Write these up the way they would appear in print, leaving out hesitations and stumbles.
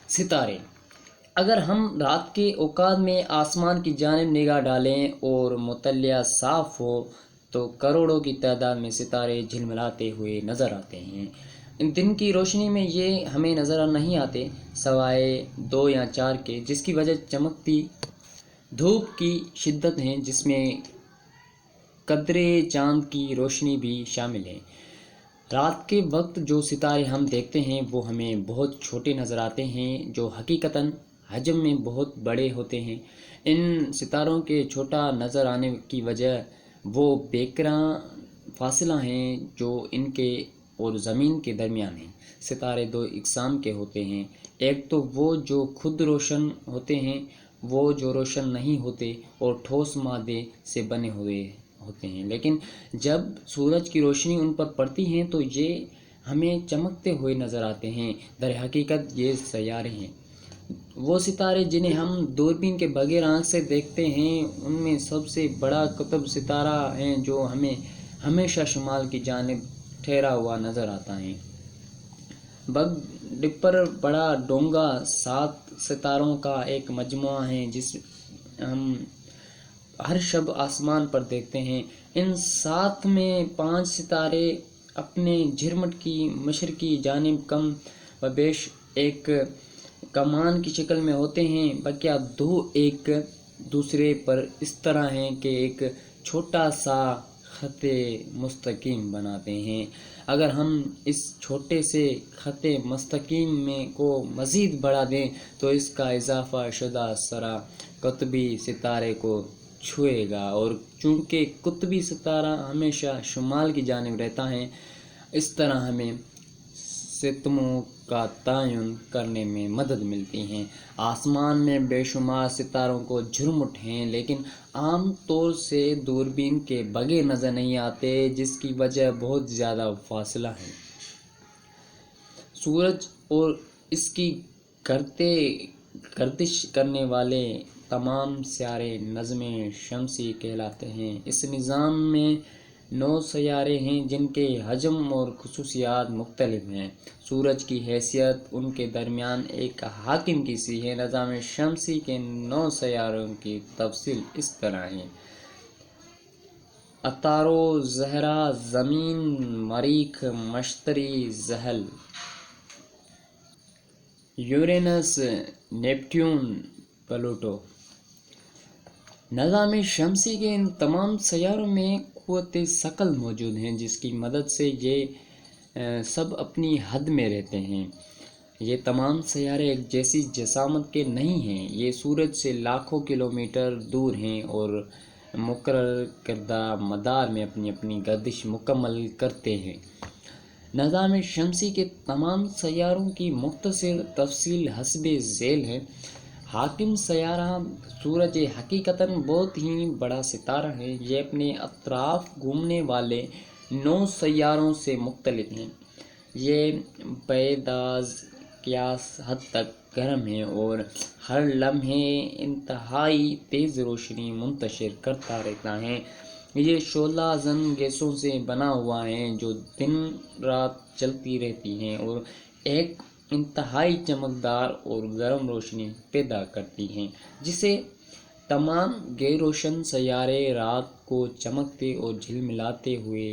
ستارے۔ اگر ہم رات کے اوقات میں آسمان کی جانب نگاہ ڈالیں اور مطلع صاف ہو تو کروڑوں کی تعداد میں ستارے جھلملاتے ہوئے نظر آتے ہیں۔ دن کی روشنی میں یہ ہمیں نظر نہیں آتے سوائے 2 یا 4 کے، جس کی وجہ چمکتی دھوپ کی شدت ہے، جس میں قطرے چاند کی روشنی بھی شامل ہے۔ رات کے وقت جو ستارے ہم دیکھتے ہیں وہ ہمیں بہت چھوٹے نظر آتے ہیں، جو حقیقتاً حجم میں بہت بڑے ہوتے ہیں۔ ان ستاروں کے چھوٹا نظر آنے کی وجہ وہ بیکراں فاصلہ ہیں جو ان کے اور زمین کے درمیان ہیں۔ ستارے 2 اقسام کے ہوتے ہیں، ایک تو وہ جو خود روشن ہوتے ہیں، وہ جو روشن نہیں ہوتے اور ٹھوس مادے سے بنے ہوئے ہوتے ہیں، لیکن جب سورج کی روشنی ان پر پڑتی ہے تو یہ ہمیں چمکتے ہوئے نظر آتے ہیں۔ در حقیقت یہ سیارے ہیں، وہ ستارے جنہیں ہم دوربین کے بغیر آنکھ سے دیکھتے ہیں۔ ان میں سب سے بڑا قطب ستارہ ہے جو ہمیں ہمیشہ شمال کی جانب ٹھہرا ہوا نظر آتا ہے۔ بگ ڈپر بڑا ڈونگا 7 ستاروں کا ایک مجموعہ ہے جس ہم ہر شب آسمان پر دیکھتے ہیں۔ ان 7 میں 5 ستارے اپنے جھرمٹ کی مشرقی جانب کم و بیش ایک کمان کی شکل میں ہوتے ہیں، بقیہ 2 ایک دوسرے پر اس طرح ہیں کہ ایک چھوٹا سا خط مستقیم بناتے ہیں۔ اگر ہم اس چھوٹے سے خط مستقیم کو مزید بڑھا دیں تو اس کا اضافہ شدہ سرا قطبی ستارے کو چھوئے گا، اور چونکہ قطبی ستارہ ہمیشہ شمال کی جانب رہتا ہے، اس طرح ہمیں ستموں کا تعین کرنے میں مدد ملتی ہے۔ آسمان میں بے شمار ستاروں کو جھرمٹ ہیں، لیکن عام طور سے دوربین کے بغیر نظر نہیں آتے، جس کی وجہ بہت زیادہ فاصلہ ہے۔ سورج اور اس کی گردش کرنے والے تمام سیارے نظم شمسی کہلاتے ہیں۔ اس نظام میں 9 سیارے ہیں جن کے حجم اور خصوصیات مختلف ہیں۔ سورج کی حیثیت ان کے درمیان ایک حاکم کی سی ہے۔ نظام شمسی کے 9 سیاروں کی تفصیل اس طرح ہے: عطارد، زہرہ، زمین، مریخ، مشتری، زحل، یورینس، نیپٹون، پلوٹو۔ نظام شمسی کے ان تمام سیاروں میں قوت ثقل موجود ہے جس کی مدد سے یہ سب اپنی حد میں رہتے ہیں۔ یہ تمام سیارے ایک جیسی جسامت کے نہیں ہیں، یہ سورج سے لاکھوں کلومیٹر دور ہیں اور مقرر کردہ مدار میں اپنی اپنی گردش مکمل کرتے ہیں۔ نظام شمسی کے تمام سیاروں کی مختصر تفصیل حسب ذیل ہے: حاکم سیارہ سورج حقیقتاً بہت ہی بڑا ستارہ ہے۔ یہ اپنے اطراف گھومنے والے 9 سیاروں سے مختلف ہے۔ یہ بعیداز قیاس حد تک گرم ہے اور ہر لمحے انتہائی تیز روشنی منتشر کرتا رہتا ہے۔ یہ شعلہ زن گیسوں سے بنا ہوا ہے جو دن رات چلتی رہتی ہیں اور ایک انتہائی چمکدار اور گرم روشنی پیدا کرتی ہیں، جسے تمام غیر روشن سیارے رات کو چمکتے اور جھلملاتے ہوئے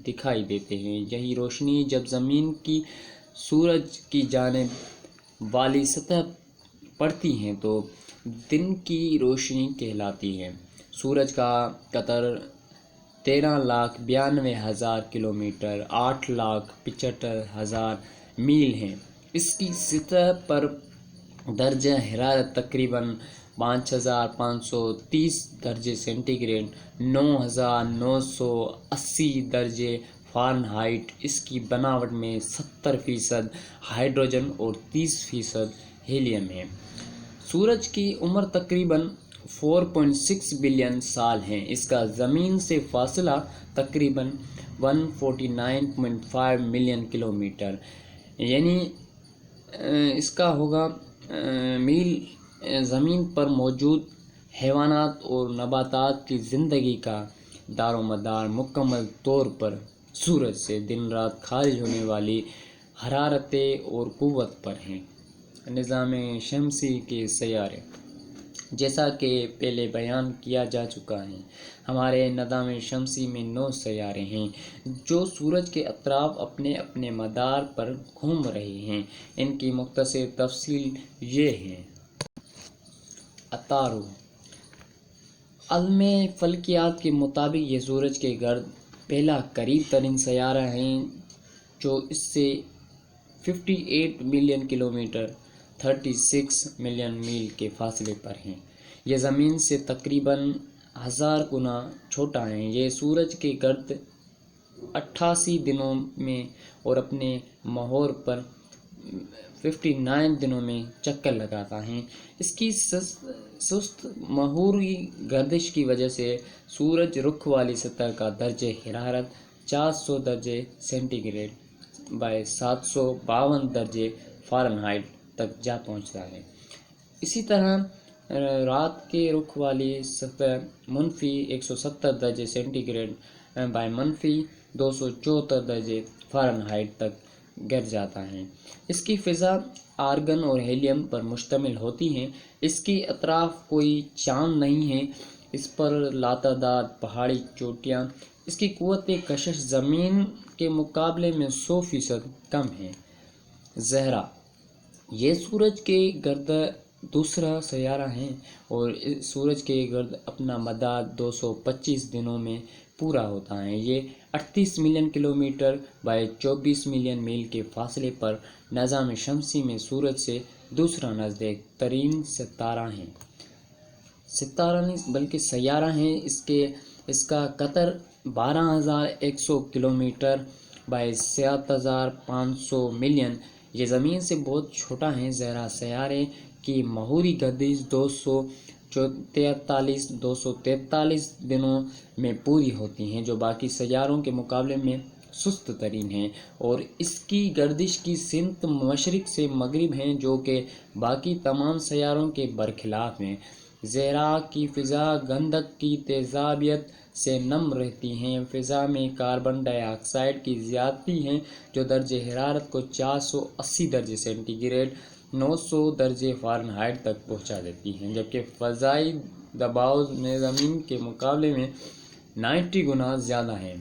دکھائی دیتے ہیں۔ یہی روشنی جب زمین کی سورج کی جانب والی سطح پڑتی ہے تو دن کی روشنی کہلاتی ہے۔ سورج کا قطر 13,92,000 کلومیٹر 8,75,000 میل ہے۔ اس کی سطح پر درجہ حرارت تقریباً 5,530 درجہ سینٹی گریڈ 9,980 درجہ فارنہائٹ۔ اس کی بناوٹ میں 70% ہائیڈروجن اور 30% ہیلیم ہے۔ سورج کی عمر تقریباً 4.6 بلین سال ہے۔ اس کا زمین سے فاصلہ تقریباً 149.5 ملین کلومیٹر یعنی اس کا ہوگا میل۔ زمین پر موجود حیوانات اور نباتات کی زندگی کا دار و مدار مکمل طور پر سورج سے دن رات خارج ہونے والی حرارت اور قوت پر ہے۔ نظام شمسی کے سیارے۔ جیسا کہ پہلے بیان کیا جا چکا ہے، ہمارے نظام شمسی میں 9 سیارے ہیں جو سورج کے اطراف اپنے اپنے مدار پر گھوم رہے ہیں۔ ان کی مختصر تفصیل یہ ہے۔ عطارد: علم فلکیات کے مطابق یہ سورج کے گرد پہلا قریب ترین سیارہ ہے جو اس سے 58 ملین کلومیٹر 36 ملین میل کے فاصلے پر ہیں۔ یہ زمین سے تقریباً 1000 گنا چھوٹا ہے۔ یہ سورج کے گرد 88 دنوں میں اور اپنے محور پر 59 دنوں میں چکر لگاتا ہے۔ اس کی سست محوری گردش کی وجہ سے سورج رخ والی سطح کا درجہ حرارت 400 درجہ سینٹی گریڈ بائی 752 درجہ فارنہائٹ تک جا پہنچتا ہے۔ اسی طرح رات کے رخ والی سطح منفی 170 درجہ سینٹی گریڈ بائی منفی 274 درجہ فارنہائٹ تک گر جاتا ہے۔ اس کی فضا آرگن اور ہیلیم پر مشتمل ہوتی ہے۔ اس کی اطراف کوئی چاند نہیں ہے۔ اس پر لاتعداد پہاڑی چوٹیاں۔ اس کی قوت کشش زمین کے مقابلے میں 100% کم ہے۔ زہرہ: یہ سورج کے گرد دوسرا سیارہ ہے اور سورج کے گرد اپنا مدار 225 دنوں میں پورا ہوتا ہے۔ یہ 38 ملین کلومیٹر بائی 24 ملین میل کے فاصلے پر نظام شمسی میں سورج سے دوسرا نزدیک ترین ستارہ ہے۔ ستارہ نہیں بلکہ سیارہ ہے۔ اس کا قطر 12100 کلومیٹر بائی 7500 ملین۔ یہ زمین سے بہت چھوٹا ہے۔ زہرہ سیارے کی محوری گردش 243 دنوں میں پوری ہوتی ہے، جو باقی سیاروں کے مقابلے میں سست ترین ہے، اور اس کی گردش کی سمت مشرق سے مغرب ہے، جو کہ باقی تمام سیاروں کے برخلاف ہے۔ زہرہ کی فضا گندھک کی تیزابیت سے نم رہتی ہے۔ فضا میں کاربن ڈائی آکسائیڈ کی زیادتی ہے جو درجہ حرارت کو 480 درجہ سینٹی گریڈ 900 درجہ فارنہائٹ تک پہنچا دیتی ہے، جبکہ فضائی دباؤ میں زمین کے مقابلے میں 90 گنا زیادہ ہے۔